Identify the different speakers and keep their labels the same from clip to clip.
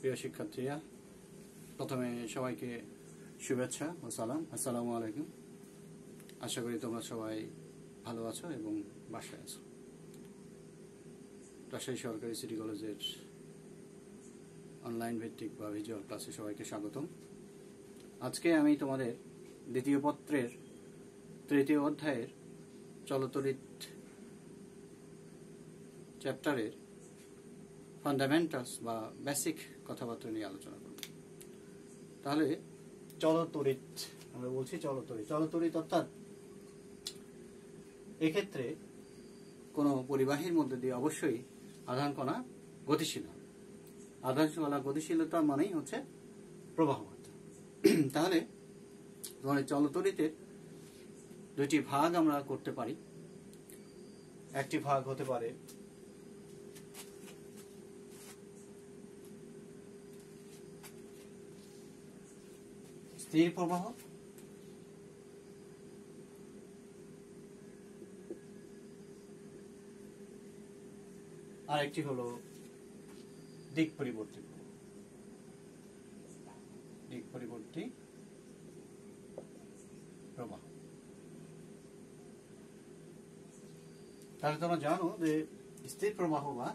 Speaker 1: প্রিয় শিক্ষার্থীরা, প্রথমে সবাইকে শুভেচ্ছা ও সালাম। আসসালামু আলাইকুম। আশা করি তোমরা সবাই ভালো আছো এবং বাসায় আছো। রাজশাহী সরকারি সিটি কলেজের অনলাইন ভিত্তিক বা ভিজুয়াল ক্লাসে সবাইকে স্বাগতম। আজকে আমি তোমাদের দ্বিতীয় পত্রের তৃতীয় অধ্যায়ের চলতরিৎ চ্যাপ্টারের ফান্ডামেন্টালস বা বেসিক কথাবার্তা নিয়ে আলোচনা করব। তাহলে চলতরিৎ, আমরা বলছি চলতরিৎ অর্থাৎ এক্ষেত্রে কোনো পরিবাহীর মধ্যে দিয়ে অবশ্যই আধান কণা গতিশীল হবে। আধান কণা গতিশীলতা মানেই হচ্ছে প্রবাহ মাত্রা। তাহলে তোমার চলতরিতের দুইটি ভাগ আমরা করতে পারি। একটি ভাগ হতে পারে স্থির প্রবাহ, আর একটি হলো দিক পরিবর্তী প্রবাহ। তাহলে তোমরা জানো যে স্থির প্রবাহ বা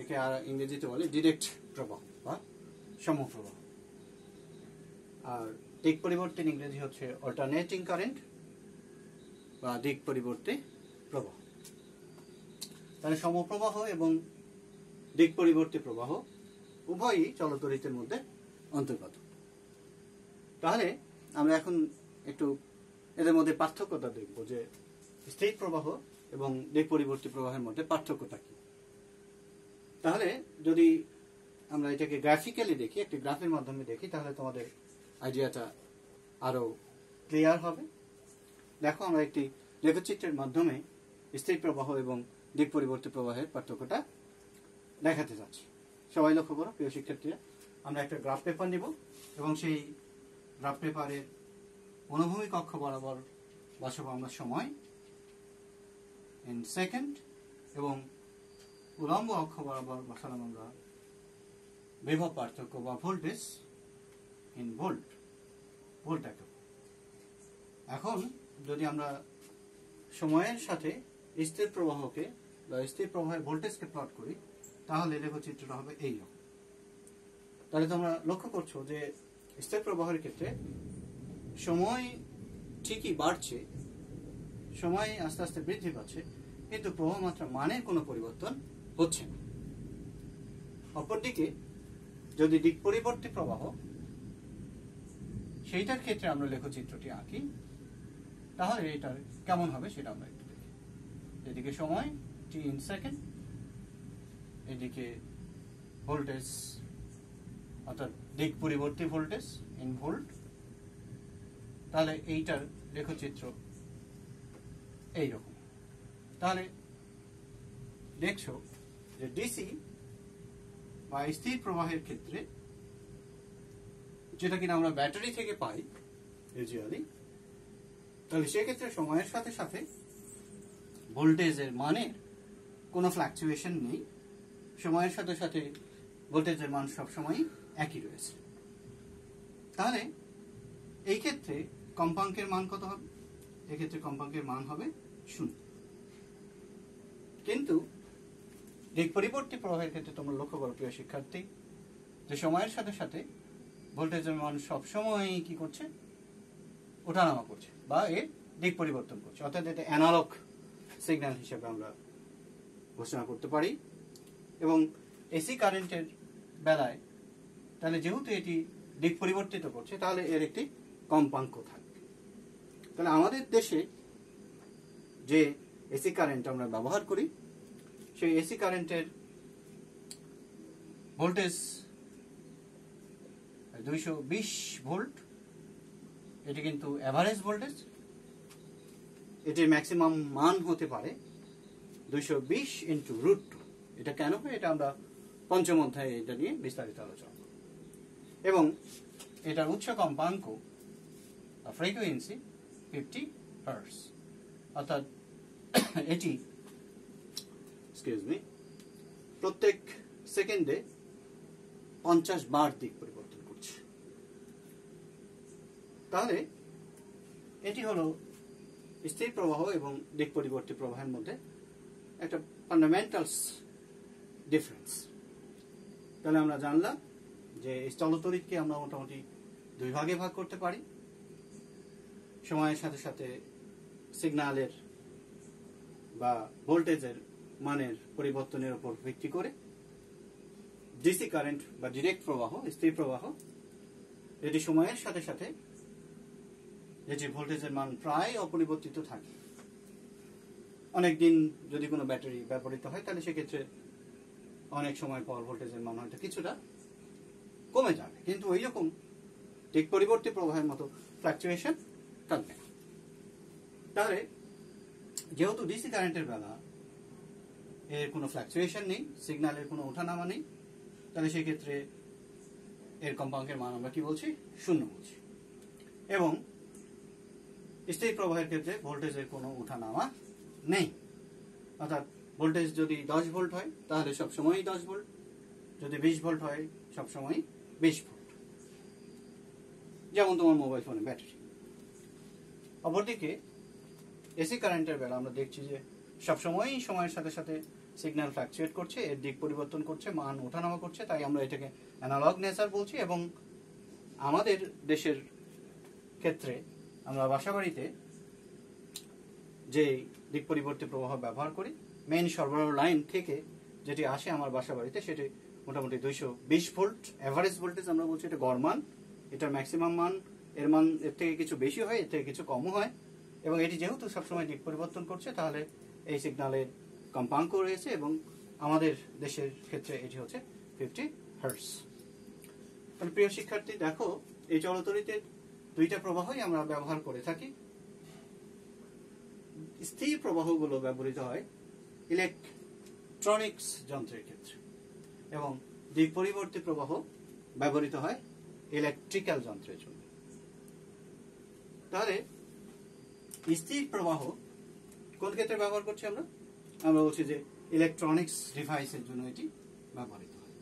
Speaker 1: একে আর ইংরেজিতে বলে ডিরেক্ট প্রবাহ বা সমপ্রবাহ, আর দিক পরিবর্তন ইংরেজি হচ্ছে অল্টারনেটিং কারেন্ট বা দিক পরিবর্তী প্রবাহ। তাহলে সমপ্রবাহ এবং দিক পরিবর্তী প্রবাহ উভয়ই চলতরিতের মধ্যে অন্তর্গত। তাহলে আমরা এখন একটু এদের মধ্যে পার্থক্যটা দেখব যে স্থির প্রবাহ এবং দিক পরিবর্তী প্রবাহের মধ্যে পার্থক্যটা কি। তাহলে যদি আমরা এটাকে গ্রাফিক্যালি দেখি, একটি গ্রাফের মাধ্যমে দেখি, তাহলে তোমাদের আইডিয়াটা আরো ক্লিয়ার হবে। দেখো, আমরা একটি লেখচিত্রের মাধ্যমে স্থির প্রবাহ এবং দিক পরিবর্তী প্রবাহের পার্থক্যটা দেখাতে যাচ্ছি। সবাই লক্ষ্য করো প্রিয় শিক্ষার্থীরা, আমরা একটা গ্রাফ পেপার নিব এবং সেই গ্রাফ পেপারের অনুভূমিক অক্ষ বরাবর বসাবো আমরা সময় ইন সেকেন্ড এবং উলম্ব অক্ষ বরাবর বসালাম আমরা বিভব পার্থক্য বা ভোল্টেজ ইন ভোল্ট একক। এখন যদি আমরা সময়ের সাথে স্থির প্রবাহকে বা স্থির প্রবাহের ভোল্টেজকে প্লট করি, তাহলে লেখচিত্রটা হবে এই রকম। তাহলে তোমরা লক্ষ্য করছো যে স্থির প্রবাহের ক্ষেত্রে সময় ঠিকই বাড়ছে, সময় আস্তে আস্তে বৃদ্ধি পাচ্ছে, কিন্তু প্রবাহ মাত্রা মানের কোনো পরিবর্তন হচ্ছে না। অপরদিকে যদি দিক পরিবর্তী প্রবাহ, সেইটার ক্ষেত্রে আমরা লেখচিত্রটি আঁকি, তাহলে এটা কেমন হবে সেটা আমরা একটু দেখি। এদিকে সময় টি ইন সেকেন্ড, এদিকে ভোল্টেজ অর্থাৎ দিক পরিবর্তী ভোল্টেজ ইন ভোল্ট। তাহলে এইটার লেখচিত্র এইরকম। তাহলে দেখছো যে ডিসি বা স্থির প্রবাহের ক্ষেত্রে, যেটা কিনা আমরা ব্যাটারি থেকে পাই ইউজুয়ালি, তাহলে সেক্ষেত্রে সময়ের সাথে সাথে ভোল্টেজের মানের কোনো ফ্লাকচুয়েশন নেই। সময়ের সাথে সাথে ভোল্টেজের মান সবসময়ই একই রয়েছে। তাহলে এই ক্ষেত্রে কম্পাঙ্কের মান কত হবে? এক্ষেত্রে কম্পাঙ্কের মান হবে 0। কিন্তু দিক পরিবর্তী প্রবাহের ক্ষেত্রে তোমরা লক্ষ্য করো প্রিয় শিক্ষার্থী, যে সময়ের সাথে সাথে ভোল্টেজের মান সবসময় কি করছে? ওঠানামা করছে বা এর দিক পরিবর্তন করছে। অর্থাৎ এটা অ্যানালগ সিগন্যাল হিসেবে আমরা ঘোষণা করতে পারি। এবং এসি কারেন্টের বেলায় তাহলে যেহেতু এটি দিক পরিবর্তিত করছে, তাহলে এর একটি কম্পাঙ্ক থাকবে। তাহলে আমাদের দেশে যে এসি কারেন্ট আমরা ব্যবহার করি, সেই এসি কারেন্টের ভোল্টেজ 220 ভোল্ট। এটি কিন্তু এভারেজ ভোল্টেজ, এটির ম্যাক্সিমাম মান হতে পারে 220 ইন্টু √2। এটা কেন হয় এটা আমরা পঞ্চম অধ্যায়ে এটা নিয়ে বিস্তারিত আলোচনা করব। এবং এটার উচ্চ কম্পাঙ্ক ফ্রিকোয়েন্সি 50 হার্টজ। অর্থাৎ এটি প্রত্যেক সেকেন্ডে 50 বার দিক পরিবর্তন করছে। তাহলে এটি হলো স্থির প্রবাহ এবং দিক পরিবর্তী প্রবাহের মধ্যে একটা ফান্ডামেন্টালস ডিফারেন্স। তাহলে আমরা জানলাম যে স্থলতড়িৎকে আমরা মোটামুটি দুই ভাগে ভাগ করতে পারি। সময়ের সাথে সাথে সিগন্যালের বা ভোল্টেজের মানের পরিবর্তনের উপর ভিত্তি করে ডিসি কারেন্ট বা ডিরেক্ট প্রবাহ, স্থির প্রবাহ, এটি সময়ের সাথে সাথে যেটি ভোল্টেজের মান প্রায় অপরিবর্তিত থাকে। অনেকদিন যদি কোনো ব্যাটারি ব্যবহৃত হয় তাহলে সেক্ষেত্রে অনেক সময় পর ভোল্টেজের মান হয়তো কিছুটা কমে যাবে, কিন্তু ওই রকম দিক পরিবর্তী প্রবাহের মতো ফ্ল্যাকচুয়েশন থাকবে না। তাহলে যেহেতু ডিসি কারেন্টের বেলা এর কোনো ফ্ল্যাকচুয়েশন নেই, সিগন্যালের কোনো ওঠানামা নেই, তাহলে সেক্ষেত্রে এর কম্পাঙ্কের মান আমরা কি বলছি? শূন্য বলছি। এবং স্থির প্রবাহের ক্ষেত্রে ভোল্টেজের কোনো ওঠানামা নেই, অর্থাৎ ভোল্টেজ যদি 10 ভোল্ট হয় তাহলে সবসময়ই 10 ভোল্ট, যদি 20 ভোল্ট হয় সবসময়ই 20 ভোল্ট, যেমন তোমার মোবাইল ফোনের ব্যাটারি। অপরদিকে এসি কারেন্টের বেলা আমরা দেখছি যে সবসময়ই সময়ের সাথে সাথে সিগন্যাল ফ্ল্যাকচুয়েট করছে, এর দিক পরিবর্তন করছে, মান ওঠানামা করছে, তাই আমরা এটাকে অ্যানালগ নেচার বলছি। এবং আমাদের দেশের ক্ষেত্রে আমরা বাসাবাড়িতে যে দিক পরিবর্তী প্রবাহ ব্যবহার করি, মেইন সরবরাহ লাইন থেকে যেটি আসে আমার বাসাবাড়িতে, সেটি মোটামুটি 220 ভোল্ট অ্যাভারেজ ভোল্টেজ আমরা বলছি, এটা গড় মান, এটার ম্যাক্সিমাম মান, এর মান এর থেকে কিছু বেশি হয়, এর থেকে কিছু কমও হয়। এবং এটি যেহেতু সবসময় দিক পরিবর্তন করছে, তাহলে এই সিগন্যালের কম্পাঙ্ক রয়েছে, এবং আমাদের দেশের ক্ষেত্রে এটি হচ্ছে 50 হার্টজ। তাহলে প্রিয় শিক্ষার্থী, দেখো এই চলতরিতে দুইটা প্রবাহই আমরা ব্যবহার করে থাকি। স্থির প্রবাহগুলো ব্যবহৃত হয় ইলেকট্রনিক্স যন্ত্রের ক্ষেত্রে, এবং দিক পরিবর্তী প্রবাহ ব্যবহৃত হয় ইলেকট্রিক্যাল যন্ত্রের জন্য। তাহলে স্থির প্রবাহ কোন ক্ষেত্রে ব্যবহার করছি আমরা? আমরা বলছি যে ইলেকট্রনিক্স ডিভাইসের জন্য এটি ব্যবহৃত হয়,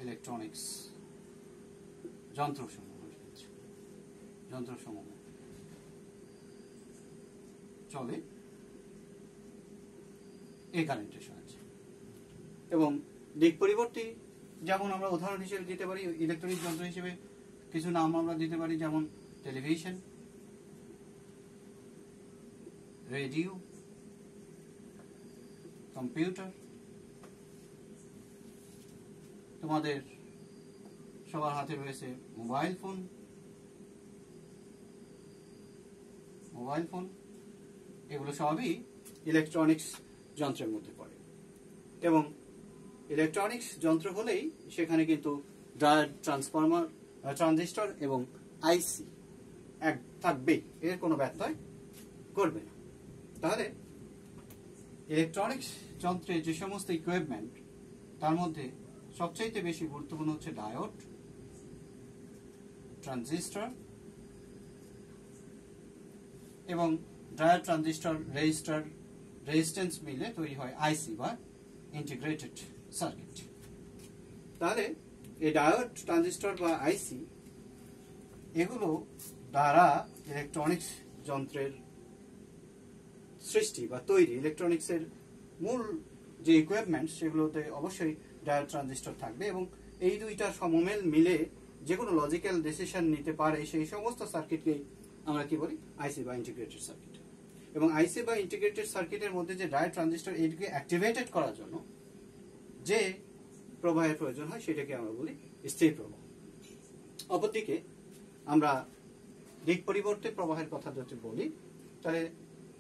Speaker 1: ইলেকট্রনিক্স যন্ত্রসমূহ চলে এই কারেন্টের সাহায্যে। এবং দিক পরিবর্তী যেমন আমরা উদাহরণ হিসেবে দিতে পারি, ইলেকট্রনিক যন্ত্র হিসেবে কিছু নাম আমরা দিতে পারি, যেমন টেলিভিশন, রেডিও, কম্পিউটার। তোমাদের সবার হাতে রয়েছে মোবাইল ফোন, এগুলো সবই ইলেকট্রনিক্স যন্ত্রের মধ্যে পড়ে। এবং ইলেকট্রনিক্স যন্ত্র হলেই সেখানে কিন্তু ডায়োড, ট্রান্সফরমার, ট্রানজিস্টর এবং আইসি এক থাকবেই, এর কোনো ব্যত্যয় করবে না। তাহলে ইলেকট্রনিক্স যন্ত্রে যে সমস্ত ইকুইপমেন্ট, তার মধ্যে সবচাইতে বেশি গুরুত্বপূর্ণ হচ্ছে ডায়োড, ট্রানজিস্টর, এবং ডায়োড, ট্রানজিস্টর, রেজিস্ট্যান্স মিলে তৈরি হয় আইসি বা ইন্টিগ্রেটেড সার্কিট। তাহলে এই ডায়োড, ট্রানজিস্টর বা আইসি এগুলো দ্বারা ইলেকট্রনিক্স যন্ত্রের সৃষ্টি বা তৈরি। ইলেকট্রনিক্সের মূল যে ইকুইপমেন্ট সেগুলোতে অবশ্যই ডায়োড, ট্রানজিস্টর থাকবে, এবং এই দুইটার সমমেল মিলে যে কোনো লজিক্যাল ডিসিশন নিতে পারে সেই সমস্ত সার্কিটকেই আমরা কি বলি? আইসি বা ইন্টিগ্রেটেড সার্কিট। এবং আইসি বা ইন্টিগ্রেটেড সার্কিটের মধ্যে যে ডায়োড, ট্রানজিস্টর, এইটিকে অ্যাক্টিভেটেড করার জন্য যে প্রবাহের প্রয়োজন হয় সেটাকে আমরা বলি স্থির প্রবাহ। অপরদিকে আমরা দিক পরিবর্তী প্রবাহের কথা যদি বলি, তাহলে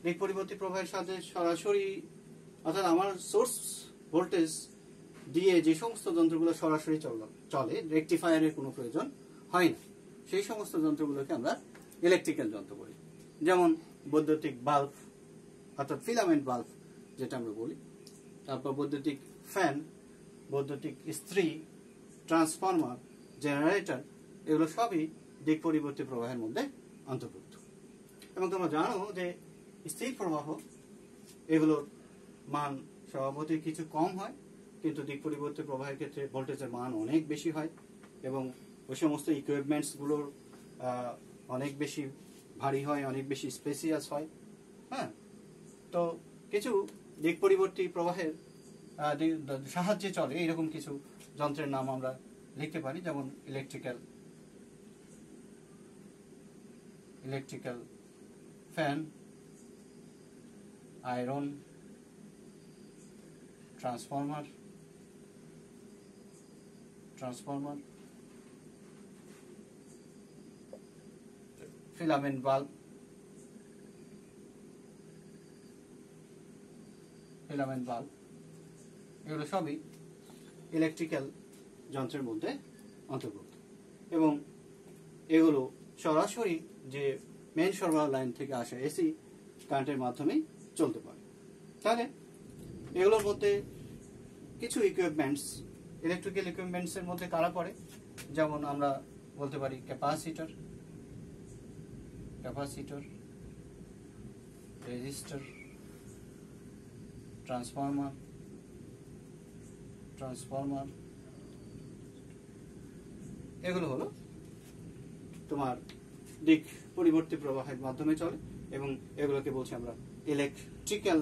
Speaker 1: দিক পরিবর্তী প্রবাহের সাথে সরাসরি, অর্থাৎ আমার সোর্স ভোল্টেজ দিয়ে যে সমস্ত যন্ত্রগুলো সরাসরি চলে, রেকটিফায়ারের কোনো প্রয়োজন হয় না, সেই সমস্ত যন্ত্রগুলোকে আমরা ইলেকট্রিক্যাল যন্ত্র বলি। যেমন বৈদ্যুতিক বাল্ব, অর্থাৎ ফিলামেন্ট বাল্ব যেটা আমরা বলি, তারপর বৈদ্যুতিক ফ্যান, বৈদ্যুতিক ইস্ত্রি, ট্রান্সফরমার, জেনারেটর, এগুলো সবই দিক পরিবর্তী প্রবাহের মধ্যে অন্তর্ভুক্ত। এবং তোমরা জানো যে স্থির প্রবাহ এগুলোর মান স্বভাবতই কিছু কম হয়, কিন্তু দিক পরিবর্তী প্রবাহের ক্ষেত্রে ভোল্টেজের মান অনেক বেশি হয় এবং ওই সমস্ত ইকুইপমেন্টসগুলোর অনেক বেশি ভারী হয়, অনেক বেশি স্পেসিয়াস হয়। হ্যাঁ, তো কিছু দিক পরিবর্তী প্রবাহের সাহায্যে চলে এইরকম কিছু যন্ত্রের নাম আমরা লিখতে পারি, যেমন electrical fan, iron, transformer, filament bulb, এগুলো সবই ইলেকট্রিক্যাল যন্ত্রের মধ্যে অন্তর্ভুক্ত এবং এগুলো সরাসরি যে মেইন সরবরাহ লাইন থেকে আসে এসি কারেন্টের মাধ্যমেই চলতে পারে। তাহলে এগুলোর মধ্যে কিছু ইকুইপমেন্টস, ইলেকট্রিক্যাল ইকুইপমেন্টসের মধ্যে কারা পড়ে, যেমন আমরা বলতে পারি ক্যাপাসিটর, রেজিস্টর, ট্রান্সফর্মার, এগুলো হলো তোমার দিক পরিবর্তী প্রবাহের মাধ্যমে চলে এবং এগুলোকে বলছি আমরা ইলেকট্রিক্যাল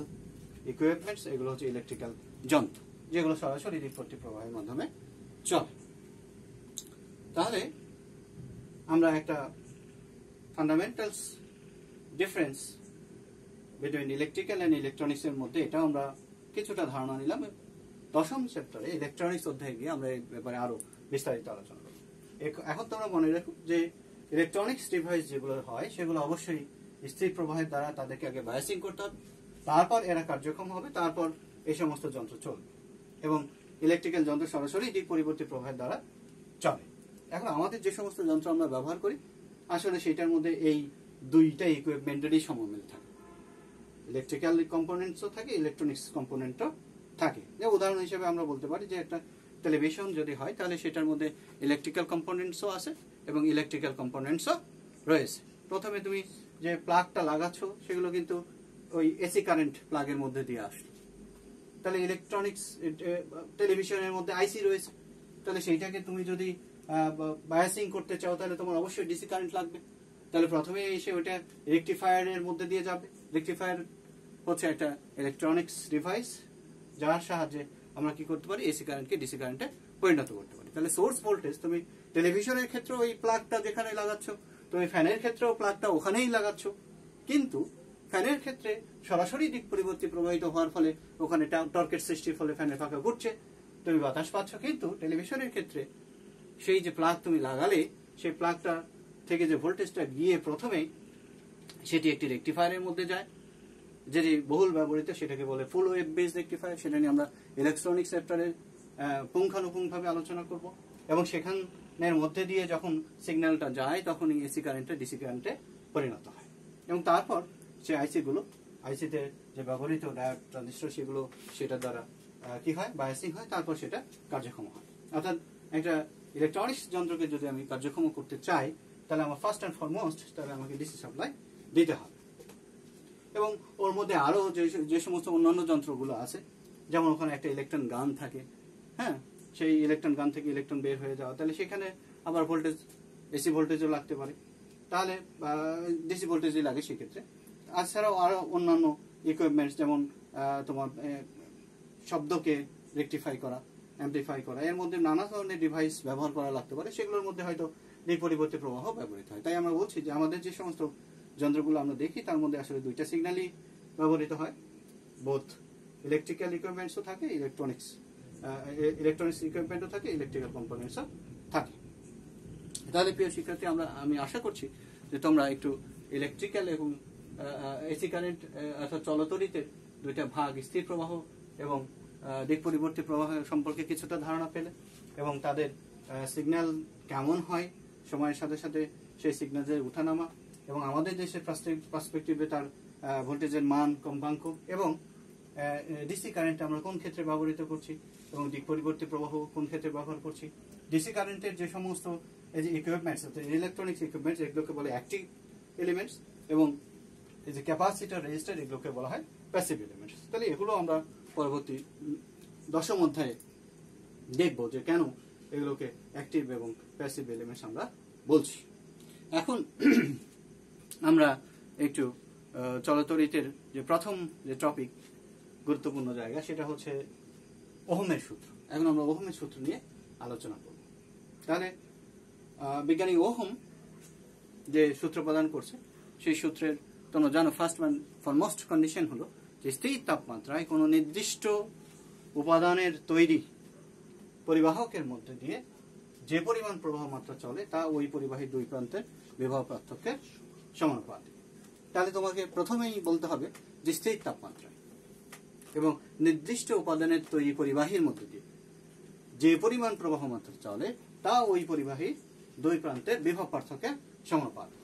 Speaker 1: ইকুইপমেন্টস। এগুলো হচ্ছে ইলেকট্রিক্যাল যন্ত্র যেগুলো সরাসরি দিক পরিবর্তী প্রবাহের মাধ্যমে চলে। তাহলে আমরা একটা fundamentals difference between electrical and electronics এর মধ্যে এটা আমরা কিছুটা ধারণা নিলাম। দশম চ্যাপ্টারে ইলেকট্রনিক্স অধ্যায়ে গিয়ে আমরা এই ব্যাপারে আরো বিস্তারিত আলোচনা করব। এখন তোমরা মনে রাখো যে ইলেকট্রনিক্স ডিভাইস যেগুলো হয় সেগুলো অবশ্যই স্থির প্রবাহের দ্বারা তাদেরকে আগে বায়াসিং করতে হবে, তারপর এরা কার্যক্ষম হবে, তারপর এই সমস্ত যন্ত্র চলবে এবং ইলেকট্রিক্যাল যন্ত্র সরাসরি দিক পরিবর্তী প্রবাহের দ্বারা চলে। এখন আমাদের যে সমস্ত যন্ত্র আমরা ব্যবহার করি আসলে সেটার মধ্যে এই দুইটা ইকুইপমেন্টেরই সমন্বয় থাকে, ইলেকট্রিক্যাল কম্পোনেন্টসও থাকে, ইলেকট্রনিক্স কম্পোনেন্টও থাকে। যে উদাহরণ হিসেবে আমরা বলতে পারি যে একটা টেলিভিশন যদি হয় তাহলে সেটার মধ্যে ইলেকট্রিক্যাল কম্পোনেন্টসও আছে এবং ইলেকট্রিক্যাল কম্পোনেন্টসও রয়েছে। প্রথমে তুমি যে প্লাগটা লাগাচ্ছ সেগুলো কিন্তু ওই এসি কারেন্ট প্লাগের মধ্যে দিয়ে আসলো, তাহলে ইলেকট্রনিক্স টেলিভিশনের মধ্যে আইসি রয়েছে, তাহলে সেইটাকে তুমি যদি বায়াসিং করতে চাও তাহলে তোমার অবশ্যই ডিসি কারেন্ট লাগবে। তাহলে প্রথমে এসে ওইটা রেকটিফায়ারের মধ্যে দিয়ে যাবে। রেকটিফায়ার হচ্ছে একটা ইলেকট্রনিক্স ডিভাইস যার সাহায্যে আমরা কি করতে পারি, এসি কারেন্টকে ডিসি কারেন্টে পরিণত করতে পারি। তাহলে সোর্স ভোল্টেজ তুমি টেলিভিশনের ক্ষেত্রে ওই প্লাগটা যেখানে লাগাচ্ছ, তুমি ফ্যানের ক্ষেত্রেও প্লাগটা ওখানেই লাগাচ্ছ, কিন্তু ফ্যানের ক্ষেত্রে সরাসরি দিক পরিবর্তী প্রবাহিত হওয়ার ফলে ওখানে টর্কের সৃষ্টির ফলে ফ্যানের পাখা ঘুরছে, তুমি বাতাস পাচ্ছ। কিন্তু টেলিভিশনের ক্ষেত্রে সেই যে প্লাগ তুমি লাগালে সেই প্লাগটা থেকে যে ভোল্টেজটা গিয়ে প্রথমে সেটি একটি রেকটিফায়ারের মধ্যে যায়, যেটি বহুল ব্যবহৃত, সেটাকে বলে ফুল ওয়েভ বেস রেকটিফায়ার। সেটা নিয়ে আমরা ইলেকট্রনিক্স চ্যাপ্টারে পুঙ্খানুপুঙ্খভাবে আলোচনা করব এবং সেখানের মধ্যে দিয়ে যখন সিগন্যালটা যায় তখন এসি কারেন্টে ডিসি কারেন্টে পরিণত হয় এবং তারপর সেই আইসিতে যে ব্যবহৃত ডায়োড ট্রানজিস্টর সেগুলো সেটার দ্বারা কি হয়, বায়াসিং হয়, তারপর সেটা কার্যক্ষম হয়। অর্থাৎ একটা ইলেকট্রনিক্স যন্ত্রকে যদি আমি কার্যক্ষম করতে চাই তাহলে আমার ফার্স্ট অ্যান্ড ফরমোস্ট তাহলে আমাকে ডিসি সাপ্লাই দিতে হবে এবং ওর মধ্যে আরো যে সমস্ত অন্যান্য যন্ত্রগুলো আছে, যেমন ওখানে একটা ইলেকট্রন গান থাকে, হ্যাঁ, সেই ইলেকট্রন গান থেকে ইলেকট্রন বের হয়ে যাওয়া, তাহলে সেখানে আবার ভোল্টেজ এসি ভোল্টেজও লাগতে পারে, তাহলে ডিসি ভোল্টেজই লাগে সেক্ষেত্রে। এছাড়াও আরো অন্যান্য ইকুইপমেন্টস যেমন তোমার শব্দকে রেকটিফাই করা, অ্যাম্পলিফাই করা, এর মধ্যে নানা ধরনের ডিভাইস ব্যবহার করা লাগতে পারে, সেগুলোর মধ্যে হয়তো দিক পরিবর্তী প্রবাহ ব্যবহৃত হয়। তাই আমরা বলছি যে আমাদের যে সমস্ত যন্ত্রগুলো আমরা দেখি তার মধ্যে আসলে দুইটা সিগন্যালই ব্যবহৃত হয়, বোথ ইলেকট্রিক্যাল ইকুইপমেন্টসও থাকে, ইলেকট্রনিক্স ইকুইপমেন্টও থাকে, ইলেকট্রিক্যাল কম্পোনেন্টসও থাকে। তাহলে প্রিয় শিক্ষার্থী, আমি আশা করছি যে তোমরা একটু ইলেকট্রিক্যাল এবং এসি কারেন্ট অর্থাৎ চলতরিতের দুইটা ভাগ, স্থির প্রবাহ এবং দিক পরিবর্তী প্রবাহ সম্পর্কে কিছুটা ধারণা পেলে এবং তাদের সিগন্যাল কেমন হয় সময়ের সাথে সাথে সেই সিগন্যালের উঠানামা এবং আমাদের দেশের পার্সপেক্টিভে তার ভোল্টেজের মান, কম্পাঙ্ক এবং ডিসি কারেন্ট আমরা কোন ক্ষেত্রে ব্যবহৃত করছি এবং দিক পরিবর্তী প্রবাহ কোন ক্ষেত্রে ব্যবহার করছি। ডিসি কারেন্টের যে সমস্ত এই যে ইকুইপমেন্টস, ইলেকট্রনিক্স ইকুইপমেন্টস, এগুলোকে বলে অ্যাক্টিভ এলিমেন্টস এবং এই যে ক্যাপাসিটর, রেজিস্টার, এগুলোকে বলা হয় প্যাসিভ এলিমেন্টস। তাহলে এগুলো আমরা পরবর্তী দশম অধ্যায়ে দেখবো যে কেন এগুলোকে অ্যাক্টিভ এবং প্যাসিভ এলিমেন্টস আমরা বলছি। এখন আমরা একটু চলতরিতের যে প্রথম যে টপিক গুরুত্বপূর্ণ জায়গা সেটা হচ্ছে ওহমের সূত্র। এখন আমরা ওহমের সূত্র নিয়ে আলোচনা করব। তাহলে বিজ্ঞানী ওহম যে সূত্র প্রদান করছে সেই সূত্রের তোমরা জানো ফার্স্ট ওয়ান ফরমোস্ট কন্ডিশন হলো যে স্থির তাপমাত্রায় কোনো নির্দিষ্ট উপাদানের তৈরি পরিবাহকের মধ্যে দিয়ে যে পরিমাণ প্রবাহ মাত্রা চলে তা ওই পরিবাহীর দুই প্রান্তের বিভব পার্থক্যের সমানুপাতিক। তাহলে তোমাকে প্রথমেই বলতে হবে যে স্থির তাপমাত্রায় এবং নির্দিষ্ট উপাদানের তৈরি পরিবাহীর মধ্যে দিয়ে যে পরিমাণ প্রবাহ মাত্রা চলে তা ওই পরিবাহীর দুই প্রান্তের বিভব পার্থক্যের সমানুপাতিক।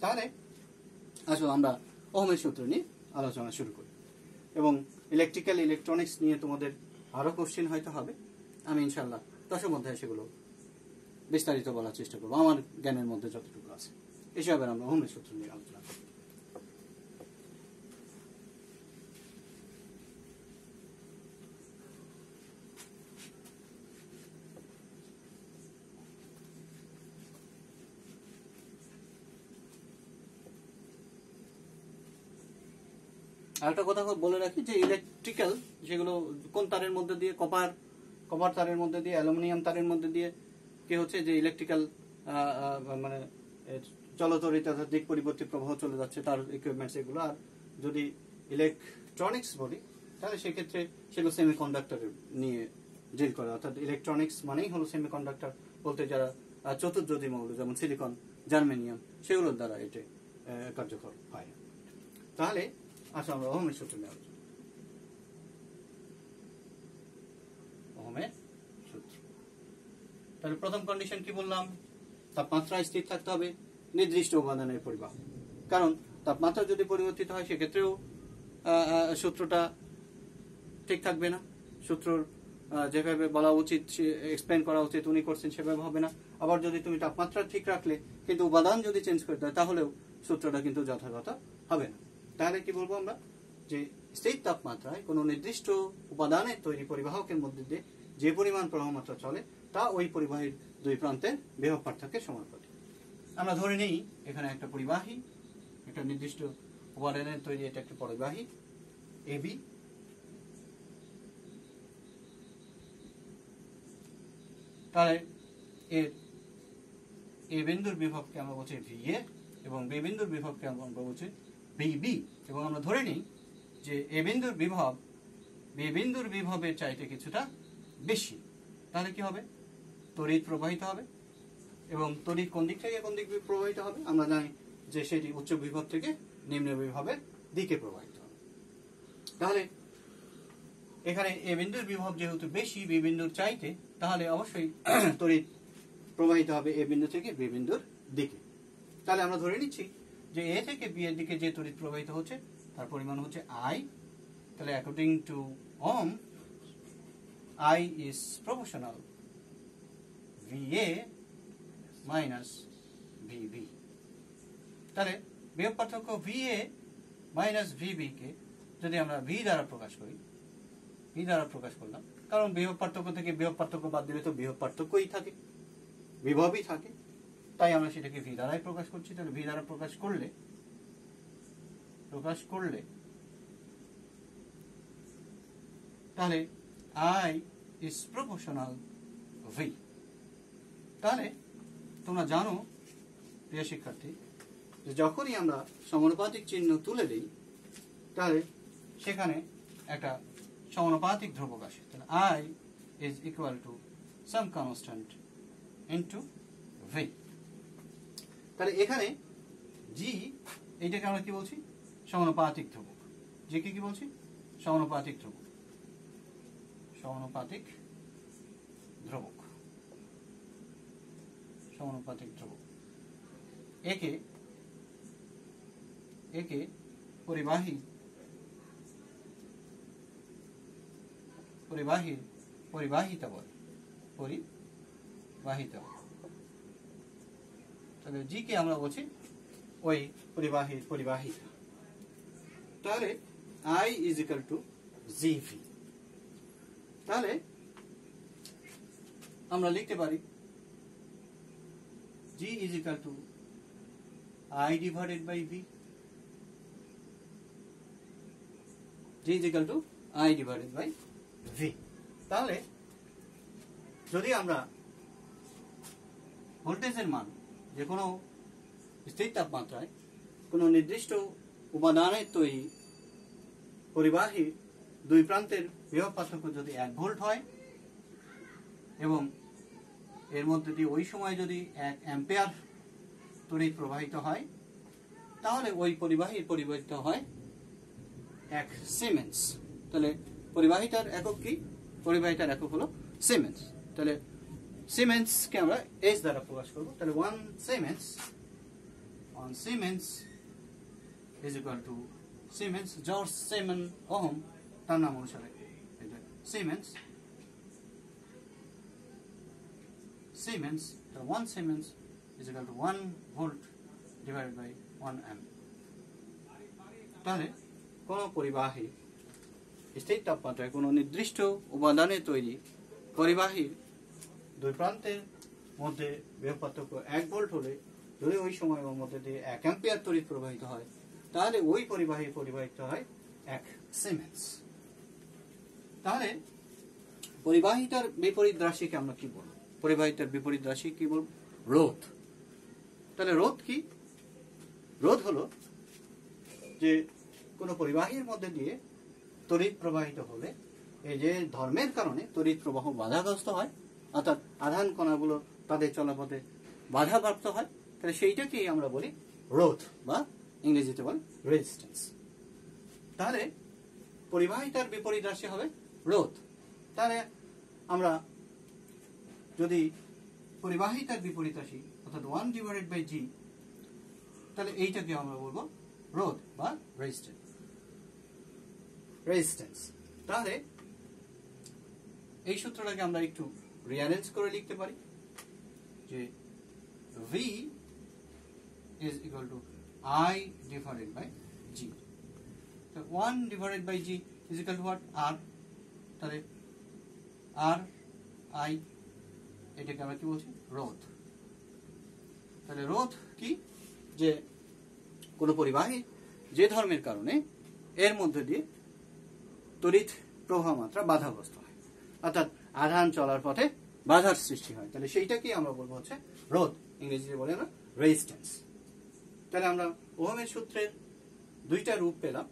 Speaker 1: তাহলে আসলে আমরা ওহমের সূত্র নিয়ে আলোচনা শুরু করি এবং ইলেকট্রিক্যাল ইলেকট্রনিক্স নিয়ে তোমাদের আরো কোশ্চেন হয়তো হবে। আমি ইনশাআল্লাহ দশম অধ্যায়ে সেগুলো বিস্তারিত বলার চেষ্টা করবো আমার জ্ঞানের মধ্যে যতটুকু আছে। এসব আমরা ওহমের সূত্র নিয়ে আলোচনা করব। আরেকটা কথা বলে রাখি যে ইলেকট্রিক্যাল যেগুলো কোন তারের মধ্যে দিয়ে কপার তারের মধ্যে দিয়ে অ্যালুমিনিয়াম তারের মধ্যে দিয়ে কি হচ্ছে যে ইলেকট্রিক্যাল মানে চলতরিত দিক পরিবর্তী প্রবাহ চলে যাচ্ছে তার ইকুইপমেন্টস এগুলো। আর যদি ইলেকট্রনিক্স বলি তাহলে সেক্ষেত্রে সেগুলো সেমিকন্ডাক্টর নিয়ে ডিল করে, অর্থাৎ ইলেকট্রনিক্স মানেই হলো সেমিকন্ডাক্টর বলতে যারা চতুর্যদী মৌল যেমন সিলিকন জার্মেনিয়াম সেগুলোর দ্বারা এটা কার্যকর হয়। তাহলে আচ্ছা আমরা ওহমের সূত্র নিয়ে আলোচনা। ওহমের সূত্র তাহলে প্রথম কন্ডিশন কি বললাম, তাপমাত্রা স্থির থাকতে হবে নির্দিষ্ট উপাদানের পরিবাহ। কারণ তাপমাত্রা যদি পরিবর্তিত হয় সেক্ষেত্রেও সূত্রটা ঠিক থাকবে না, সূত্রর যেভাবে বলা উচিত এক্সপ্লেন করা উচিত উনি করছেন সেভাবে হবে না। আবার যদি তুমি তাপমাত্রা ঠিক রাখলে কিন্তু উপাদান যদি চেঞ্জ করে দেয় তাহলেও সূত্রটা কিন্তু যথাযথ হবে না। তাহলে কি বলবো আমরা যে স্থির তাপমাত্রায় কোনো নির্দিষ্ট উপাদানের তৈরি পরিবাহকের মধ্যে দিয়ে যে পরিমাণ প্রবাহ মাত্রা চলে তা ওই পরিবাহীর দুই প্রান্তের বিভব পার্থক্যের সমানুপাতিক। আমরা ধরে নিই এখানে একটা পরিবাহী, একটা নির্দিষ্ট উপাদানের তৈরি এটা একটা পরিবাহী এবি, তাহলে এর এ বিন্দুর বিভবকে আমরা বলছি ভিএ এবং বি বিন্দুর বিভবকে আমরা বলছি বিবি। এবং আমরা ধরে নিই যে এ বিন্দুর বিভব বি বিন্দুর বিভবের চাইতে কিছুটা বেশি। তাহলে কি হবে, তড়িৎ প্রবাহিত হবে এবং তড়িৎ কোন দিক থেকে কোন দিক প্রবাহিত হবে আমরা জানি যে সেটি উচ্চ বিভব থেকে নিম্ন বিভবের দিকে প্রবাহিত হবে। তাহলে এখানে এ বিন্দুর বিভব যেহেতু বেশি বি বিন্দুর চাইতে, তাহলে অবশ্যই তড়িৎ প্রবাহিত হবে এ বিন্দু থেকে বি বিন্দুর দিকে। তাহলে আমরা ধরে নিচ্ছি যে এ থেকে বি এর দিকে যে তড়িৎ প্রবাহিত হচ্ছে তার পরিমাণ হচ্ছে আই। তাহলে according to ohm I is proportional VA minus VB। তাহলে বিভব পার্থক্য VA minus VB কে যদি আমরা V দ্বারা প্রকাশ করি, V দ্বারা প্রকাশ করলাম, কারণ বিভব পার্থক্য থেকে বিভব পার্থক্য বাদ দিলে তো বিভব পার্থক্যই থাকে, বিভবই থাকে, তাই আমরা সেটাকে V দ্বারাই প্রকাশ করছি। তাহলে V দ্বারা প্রকাশ করলে তাহলে I is proportional V। তাহলে তোমরা জানো প্রিয় শিক্ষার্থী যে যখনই আমরা সমানুপাতিক চিহ্ন তুলে দিই তাহলে সেখানে একটা সমানুপাতিক ধ্রুবক আসে। তাহলে I is equal to some constant into V। তাহলে এখানে G এইটাকে আমরা কি বলছি, সমানুপাতিক ধ্রুবক। G কে কি বলছি, সমানুপাতিক ধ্রুবক, সমানুপাতিক ধ্রুবক, সমানুপাতিক ধ্রুবক। একে পরিবাহিতা বলে, পরিবাহিতা। তাহলে জি কে আমরা বলছি ওই পরিবাহিতা। তাহলে I is equal to GV। তাহলে আমরা লিখতে পারি G is equal to I divided by V. G is equal to I divided by V. তাহলে যদি আমরা ভোল্টেজের মান যে কোনো স্থির তাপমাত্রায় কোনো নির্দিষ্ট উপাদানের তৈরি পরিবাহী দুই প্রান্তের বিভব পার্থক্য যদি 1 ভোল্ট হয় এবং এর মধ্যে দিয়ে ওই সময় যদি 1 অ্যাম্পিয়ার তড়িৎ প্রবাহিত হয় তাহলে ওই পরিবাহীর পরিবাহিত হয় 1 সিমেন্স। তাহলে পরিবাহিতার একক কি? পরিবাহিতার একক হলো সিমেন্স। তাহলে সিমেন্সকে আমরা এস দ্বারা প্রকাশ করব। তাহলে 1 siemens is equal to siemens, George সিমেন ohm তার নাম অনুসারে এটা siemens. So 1 Siemens is equal to 1 volt divided by 1 amp. তাহলে কোন পরিবাহী স্থির তাপমাত্রায় কোন নির্দিষ্ট উপাদানের তৈরি পরিবাহীর দুই প্রান্তের মধ্যে বিভব পার্থক্য 1 ভোল্ট হলে যদি ওই সময়ের মধ্যে দিয়ে 1 অ্যাম্পিয়ার তড়িৎ প্রবাহিত হয় তাহলে ওই পরিবাহী পরিবাহিত হয় 1 সিমেন্স। তাহলে পরিবাহিতার বিপরীত রাশিকে আমরা কি বলবো? পরিবাহিতার বিপরীত রাশি কি বলবো? রোধ। তাহলে রোধ কি? রোধ হলো যে কোনো পরিবাহীর মধ্যে দিয়ে তড়িৎ প্রবাহিত হলে এই যে ধর্মের কারণে তড়িৎ প্রবাহ বাধাগ্রস্ত হয়, অর্থাৎ আধান কণাগুলো তাদের চলাপথে বাধাপ্রাপ্ত হয়, তাহলে সেইটাকেই আমরা বলি রোধ বা ইংরেজিতে বলি রেজিস্ট্যান্স। তাহলে পরিবাহিতার বিপরীত রাশি হবে রোধ। তাহলে আমরা যদি পরিবাহিতার বিপরীত রাশি অর্থাৎ 1 ডিভাইডেড বাই জি, তাহলে এইটাকে আমরা বলবো রোধ বা রেজিস্ট্যান্স। তাহলে এই সূত্রটাকে আমরা একটু রিঅ্যারেঞ্জ করে লিখতে পারি যে V is equal to I divided by G. So 1 divided by G is equal to what? R. তাহলে R I এটাকে আমরা কি বলছি? রোধ। তাহলে রোধ কি? যে কোন পরিবাহী যে ধর্মের কারণে এর মধ্যে দিয়ে তড়িৎ প্রবাহ মাত্রা বাধাগ্রস্ত হয়, অর্থাৎ আধান চলার পথে বাধার সৃষ্টি হয়, তাহলে সেইটাকেই আমরা বলবো হচ্ছে রোধ, ইংরেজিতে বলে না রেজিস্ট্যান্স। তাহলে আমরা ওহমের সূত্রের দুইটা রূপ পেলাম,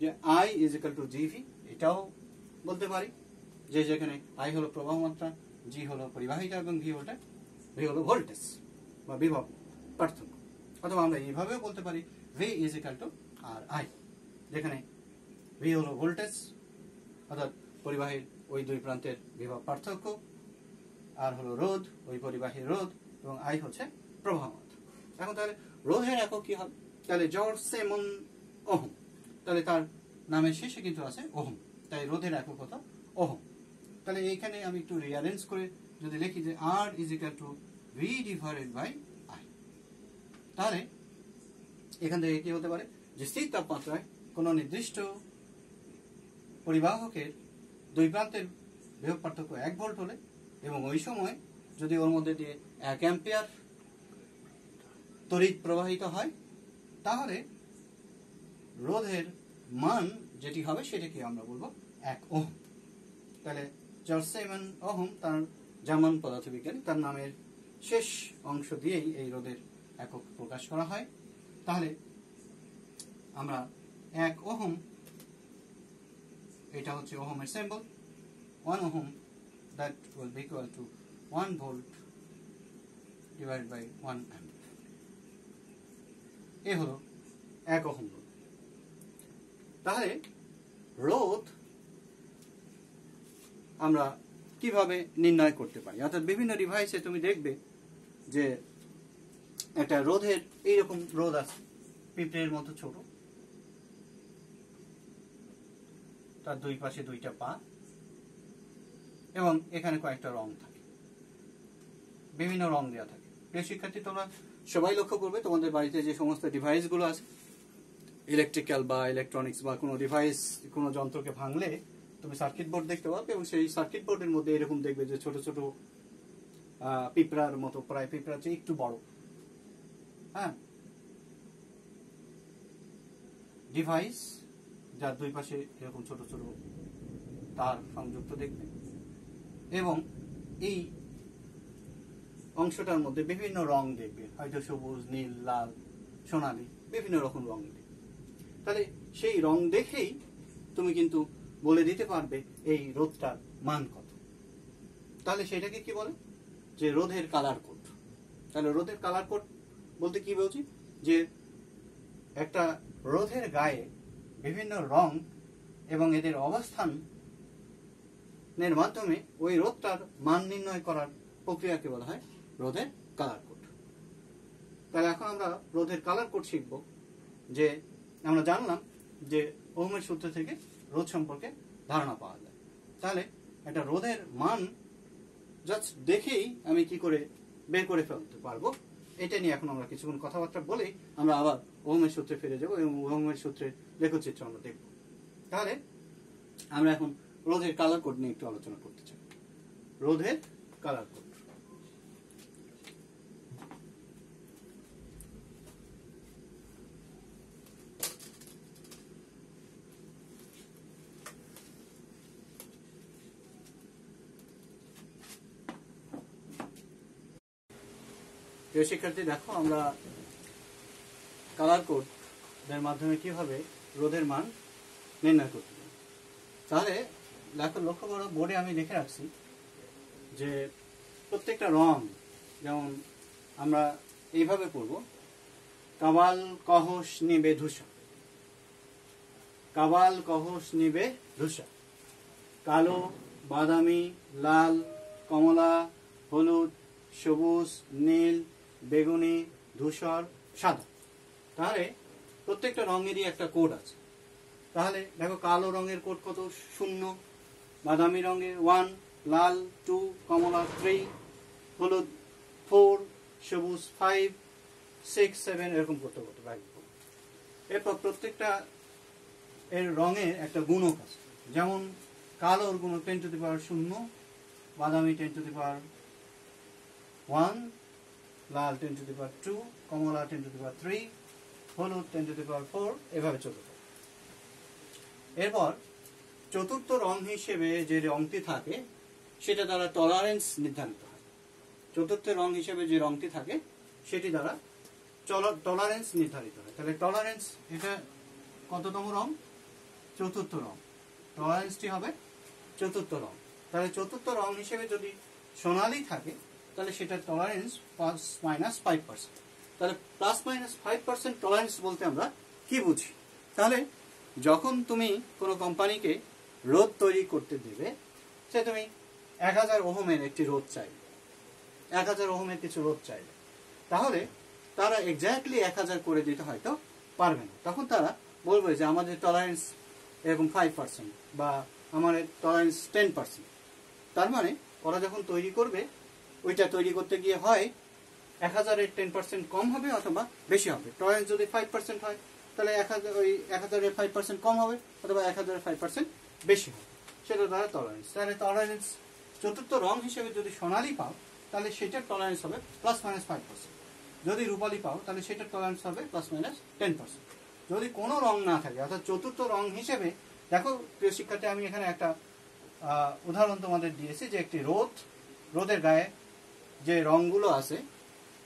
Speaker 1: যে I is equal to GV, এটাও বলতে পারি যে যেখানে I হলো প্রবাহ মাত্রা, G হলো পরিবাহিতা এবং V হলো ভোল্টেজ বা বিভব পার্থক্য। অথবা আমরা এইভাবেও বলতে পারি V is equal to RI, যেখানে V হলো ভোল্টেজ অর্থাৎ পরিবাহীর ওই দুই প্রান্তের বিভব পার্থক্য, আর হলো রোধ, ওই পরিবাহীর রোধ, এবং I হচ্ছে প্রবাহ মাত্রা। এখন তাহলে রোধের একক কি হবে? তাহলে জর্জ সিমেন ওহম, তাহলে তার নামের শেষে কিন্তু আছে ওহম, তাই রোধের একক কত? ওহম। তাহলে এইখানে আমি একটু রিঅ্যারেঞ্জ করে যদি লিখি যে R is equal to V divided by I, তাহলে এখান থেকে কি হতে পারে? যে স্থির তাপমাত্রায় কোন নির্দিষ্ট পরিবাহকের দুই প্রান্তের বিভব পার্থক্য 1 ভোল্ট হলে এবং ওই সময় যদি ওর মধ্যে দিয়ে 1 অ্যাম্পিয়ার তড়িৎ প্রবাহিত হয় তাহলে রোধের মান যেটি হবে সেটাকে আমরা বলবো 1 ওহম। তাহলে জর্জ সিমেন ওহম তার জার্মান পদার্থবিজ্ঞানী, তার নামের শেষ অংশ দিয়েই এই রোধের একক প্রকাশ করা হয়। তাহলে আমরা 1 ওহম, এটা হচ্ছে ওহমের symbol, 1 ohm that will be equal to 1 volt divided by 1 amp. এই হলো 1 ওহম রোধ। তাহলে রোধ আমরা কিভাবে নির্ণয় করতে পারি? অর্থাৎ বিভিন্ন ডিভাইসে তুমি দেখবে যে একটা রোধের এইরকম রোধ আছে, পিঁপড়ের মতো ছোট, তার দুই পাশে দুইটা পা, এবং এখানে কয়েকটা রং থাকে, বিভিন্ন রং দেওয়া থাকে। প্রিয় শিক্ষার্থী, তোমরা সবাই লক্ষ্য করবে তোমাদের বাড়িতে যে সমস্ত ডিভাইসগুলো আছে, ইলেকট্রিক্যাল বা ইলেকট্রনিক্স বা কোনো ডিভাইস, কোনো যন্ত্রকে ভাঙলে তুমি সার্কিট বোর্ড দেখতে পাবে, এবং সেই সার্কিট বোর্ডের মধ্যে এরকম দেখবে যে ছোট ছোট পিঁপড়ার মতো, প্রায় পিঁপড়ার চেয়ে একটু বড়। হ্যাঁ, ডিভাইস যার দুই পাশে এরকম ছোট ছোট তার সংযুক্ত দেখবে, এবং এই অংশটার মধ্যে বিভিন্ন রং দেখবে, হয়তো সবুজ, নীল, লাল, সোনালী, বিভিন্ন রকম রং দেখবে। তাহলে সেই রং দেখেই তুমি কিন্তু বলে দিতে পারবে এই রোধটার মান কত। তাহলে সেটাকে কি বলে, যে রোধের কালার কোড। তাহলে রোধের কালার কোড বলতে কি বলছি, যে একটা রোধের গায়ে বিভিন্ন রং এবং এদের অবস্থানের মাধ্যমে ওই রোধটার মান নির্ণয় করার প্রক্রিয়াকে বলা হয় রোধের কালার কোড। তাহলে এখন আমরা রোধের কালার কোড শিখব। যে আমরা জানলাম যে ওহমের সূত্র থেকে রোধ সম্পর্কে ধারণা পাওয়া যায়। তাহলে একটা রোধের মান জাস্ট দেখেই আমি কি করে বের করে ফেলতে পারবো, এটা নিয়ে এখন আমরা কিছুক্ষণ কথাবার্তা বলেই আমরা আবার ওহমের সূত্রে ফিরে যাব এবং ওহমের সূত্রের লেখচিত্র আমরা দেখব। তাহলে আমরা এখন রোধের কালার কোড নিয়ে একটু আলোচনা করতে চাই। রোধের কালার কোড। প্রিয় শিক্ষার্থী, দেখো আমরা কালার কোডের মাধ্যমে কিভাবে রোধের মান নির্ণয় করতে পারি। তাহলে লক্ষ্য করো, বোর্ডে আমি লিখে রাখছি যে প্রত্যেকটা রং, যেমন আমরা এইভাবে পড়ব, কাবাল কহস নিবে ধূসা, কাবাল কহস নিবে ধূসা, কালো, বাদামি, লাল, কমলা, হলুদ, সবুজ, নীল, বেগুনি, ধূসর, সাদা। তাহলে প্রত্যেকটা রঙেরই একটা কোড আছে। তাহলে দেখো, কালো রঙের কোড কত? 0, বাদামি রঙের 1, লাল 2, কমলা 3, হলুদ 4, সবুজ 5, 6, 7, এরকম করতে করতে রাখবো। এরপর প্রত্যেকটা এর রঙের একটা গুণক আছে। যেমন কালোর গুণক 10 to the power 0, বাদামি 10 to the power 1, Lal 10 to the power 2, Kamala 10 to the power 3, হলুদ 10 to the power 4, এভাবে চলতে থাকে। এরপর চতুর্থ রং হিসেবে যে রংটি থাকে সেটা দ্বারা টলারেন্স নির্ধারিত হয়। চতুর্থ রং হিসেবে যে রংটি থাকে সেটি দ্বারা টলারেন্স নির্ধারিত হয়। তাহলে টলারেন্স, এটা কততম রং? চতুর্থ রং। টলারেন্সটি হবে চতুর্থ রং। তাহলে চতুর্থ রং হিসেবে যদি সোনালী থাকে তাহলে সেটার টলারেন্স +-5%। তাহলে +-5% টলারেন্স বলতে আমরা কি বুঝি? তাহলে যখন তুমি কোনো কোম্পানিকে রোধ তৈরি করতে দেবে, সে তুমি 1000 ওহমের একটি রোধ চাইবে, 1000 ওহমের কিছু রোধ চাইবে, তাহলে তারা এক্স্যাক্টলি 1000 করে দিতে হয়তো পারবে না। তখন তারা বলবে যে আমাদের টলারেন্স এরকম 5% বা আমাদের টলারেন্স 10%। তার মানে ওরা যখন তৈরি করবে, ওইটা তৈরি করতে গিয়ে হয় 1000-এর 10% কম হবে অথবা বেশি হবে। টলারেন্স যদি 5% হয় তাহলে 1000-এর 5% কম হবে অথবা 1000-এর 5% বেশি হবে, সেটা দ্বারা টলারেন্স। তাহলে টলারেন্স চতুর্থ রং হিসেবে যদি সোনালী পাও তাহলে সেটার টলারেন্স হবে +-5%। যদি রূপালী পাও তাহলে সেটার টলারেন্স হবে +-10%। যদি কোনো রং না থাকে, অর্থাৎ চতুর্থ রং হিসেবে, দেখো প্রিয় শিক্ষার্থী, আমি এখানে একটা উদাহরণ তোমাদের দিয়েছি যে একটি রোধের গায়ে যে রংগুলো আছে,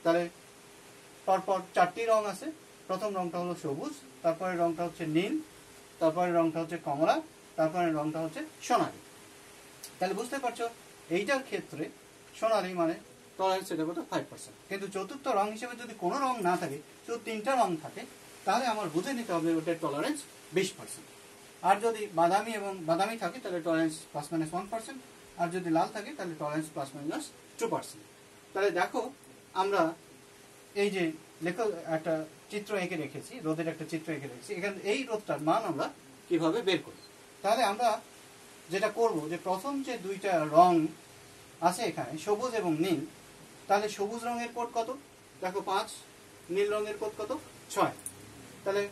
Speaker 1: তাহলে পরপর 4টি রং আছে। প্রথম রংটা হলো সবুজ, তারপরে রংটা হচ্ছে নীল, তারপরে রংটা হচ্ছে কমলা, তারপরে রংটা হচ্ছে সোনালী। তাহলে বুঝতে পারছো, এইটার ক্ষেত্রে সোনালী মানে টলারেন্স সেটা কত? 5%। কিন্তু চতুর্থ রং হিসেবে যদি কোনো রং না থাকে, শুধু 3টা রং থাকে, তাহলে আমার বুঝে নিতে হবে ওটার টলারেন্স 20%। আর যদি বাদামি থাকে তাহলে টলারেন্স +-1%, আর যদি লাল থাকে তাহলে টলারেন্স +-2%। তাহলে দেখো, আমরা এই যে একটা চিত্র এঁকে রেখেছি, রোধের একটা চিত্র এঁকে রেখেছি, এখানে এই রোধটার মান আমরা কিভাবে বের করি। তাহলে আমরা যেটা করব, যে প্রথম যে দুইটা রং আছে এখানে, সবুজ এবং নীল, তাহলে সবুজ রঙের কোড কত? দেখো 5, নীল রঙের কোড কত? 6। তাহলে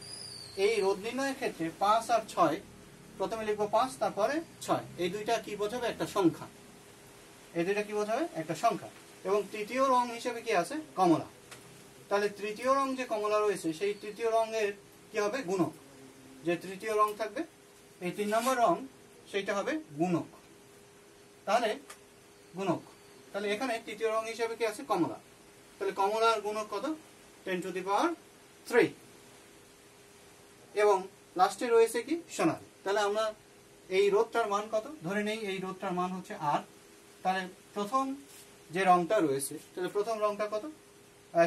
Speaker 1: এই রোধ নির্ণয়ের ক্ষেত্রে 5 আর 6, প্রথমে লিখবো 5, তারপরে 6, এই দুইটা কি বোঝাবে? একটা সংখ্যা। এই দুইটা কি বোঝাবে? একটা সংখ্যা। এবং তৃতীয় রং হিসেবে কি আছে? কমলা। তাহলে তৃতীয় রং যে কমলা রয়েছে সেই তৃতীয় রঙের কি হবে? গুণক। যে তৃতীয় রং থাকবে এই 3 নম্বর রং সেইটা হবে গুণক। তাহলে গুণক, তাহলে এখানে তৃতীয় রং হিসেবে কি আছে? কমলা। তাহলে কমলার গুণক কত? 10⁻3। এবং লাস্টে রয়েছে কি? সোনালী। তাহলে আমরা এই রোধটার মান কত ধরে নেই? এই রোধটার মান হচ্ছে R। তাহলে প্রথম যে রংটা রয়েছে, তাহলে প্রথম রংটা কত?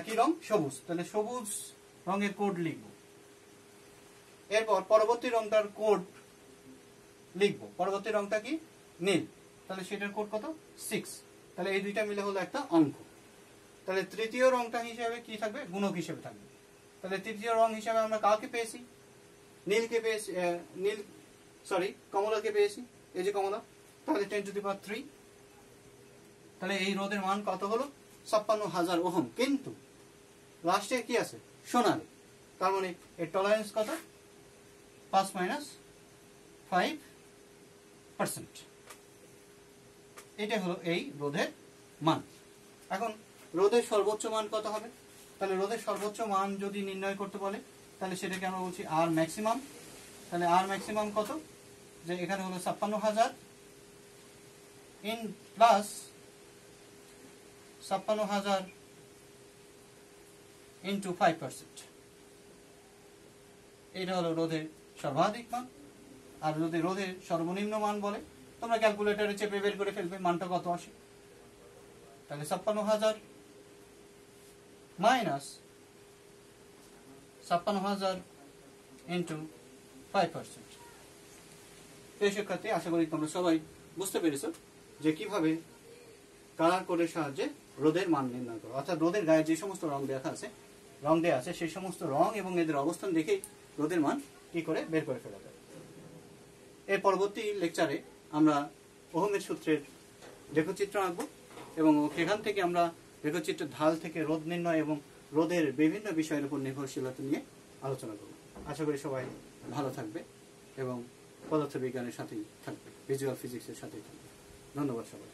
Speaker 1: কি রং? সবুজ। তাহলে সবুজ রঙের কোড লিখব। এরপর পরবর্তী রংটার কোড লিখব। পরবর্তী রংটা কি? নীল। তাহলে সেটার কোড কত? 6। তাহলে এই দুইটা মিলে হলো একটা অঙ্ক। তাহলে তৃতীয় রংটা হিসেবে কি থাকবে? গুণক হিসেবে থাকবে। তাহলে তৃতীয় রং হিসেবে আমরা কাকে পেয়েছি? নীলকে পেয়েছি, কমলাকে পেয়েছি। এই যে কমলা। তাহলে 10⁻3। তাহলে এই রোধের মান কত হলো? 56,000 ওহম। কিন্তু লাস্টে কি আছে? সোনালী। তার মানে এর টলারেন্স কত? 5-5%। এটা হলো এই রোধের মান। এখন রোধের সর্বোচ্চ মান কত হবে? তাহলে রোধের সর্বোচ্চ মান যদি নির্ণয় করতে বলে তাহলে সেটাকে আমরা বলছি আর ম্যাক্সিমাম। তাহলে আর ম্যাক্সিমাম কত? যে এখানে হলো 56,000 ইন প্লাস 56,000 ইন্টু 5%। এটা হলো রোধের সর্বাধিক মান। আর যদি রোধের সর্বনিম্ন মান বলে, তোমরা ক্যালকুলেটরে চেপে বের করে ফেলবে মানটা কত আসে। তাহলে 56,000 মাইনাস 56,000 ইন্টু 5%। এই শিক্ষার্থী, আশা করি তোমরা সবাই বুঝতে পেরেছো যে কিভাবে কালার কোডের সাহায্যে রোধের মান নির্ণয় করো। অর্থাৎ রোধের গায়ে যে সমস্ত রং দেওয়া আছে সেই সমস্ত রং এবং এদের অবস্থান দেখেই রোধের মান কি করে বের করে ফেলা যায়। এর পরবর্তী লেকচারে আমরা ওহমের সূত্রের রেখচিত্র আঁকবো এবং সেখান থেকে আমরা রেখচিত্রের ঢাল থেকে রোধ নির্ণয় এবং রোধের বিভিন্ন বিষয়ের উপর নির্ভরশীলতা নিয়ে আলোচনা করব। আশা করি সবাই ভালো থাকবে এবং পদার্থবিজ্ঞানের সাথেই থাকবে, ভিজুয়াল ফিজিক্সের সাথেই থাকবে। ধন্যবাদ সবাই।